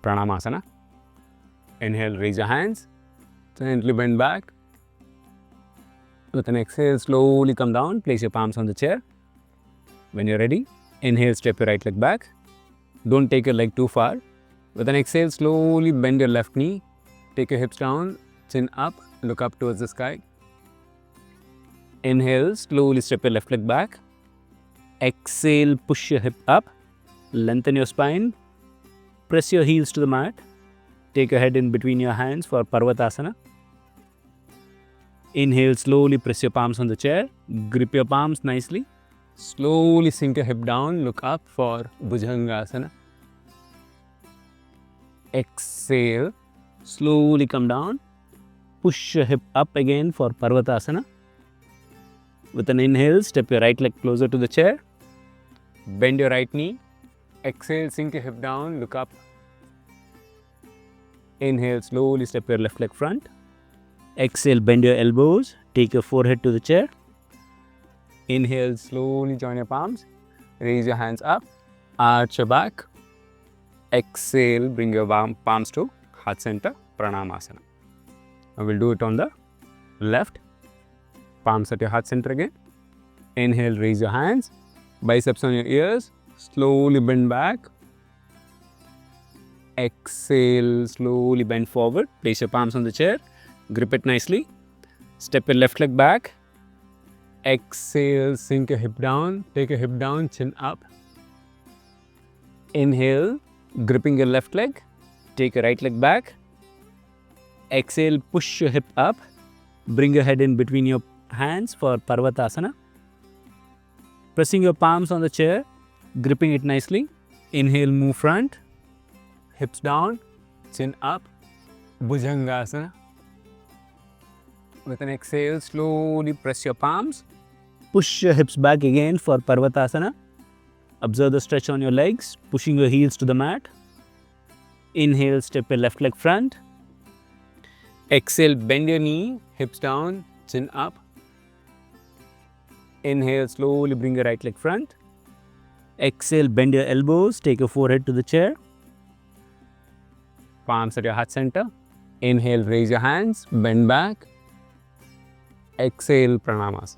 Pranayama. Inhale, raise your hands, gently bend back. With an exhale, slowly come down, place your palms on the chair. When you're ready, inhale, step your right leg back. Don't take your leg too far. With an exhale, slowly bend your left knee. Take your hips down, chin up, look up towards the sky. Inhale, slowly step your left leg back. Exhale, push your hip up, lengthen your spine, press your heels to the mat. Take your head in between your hands for Parvatasana. Inhale, slowly press your palms on the chair, grip your palms nicely. Slowly sink your hip down, look up for Bhujangasana. Exhale, slowly come down, push your hip up again for Parvatasana. With an inhale, step your right leg closer to the chair, bend your right knee. Exhale, sink your hip down, look up. Inhale, slowly step your left leg front. Exhale, bend your elbows, take your forehead to the chair. Inhale, slowly join your palms, raise your hands up, arch your back. Exhale, bring your palms to heart center, Pranayama. I will do it on the left. Palms at your heart center again. Inhale, raise your hands, biceps on your ears, slowly bend back. Exhale, slowly bend forward, place your palms on the chair, grip it nicely. Step your left leg back. Exhale, sink your hip down, take your hip down, chin up. Inhale, gripping your left leg, take your right leg back. Exhale, push your hip up, bring your head in between your hands for Parvatasana. Pressing your palms on the chair, gripping it nicely. Inhale, move front, hips down, chin up, Bhujangasana. With an exhale, slowly press your palms. Push your hips back again for Parvatasana. Observe the stretch on your legs, pushing your heels to the mat. Inhale, step your left leg front. Exhale, bend your knee, hips down, chin up. Inhale, slowly bring your right leg front. Exhale, bend your elbows, take your forehead to the chair. Palms at your heart center. Inhale, raise your hands, bend back. Exhale, Pranayama.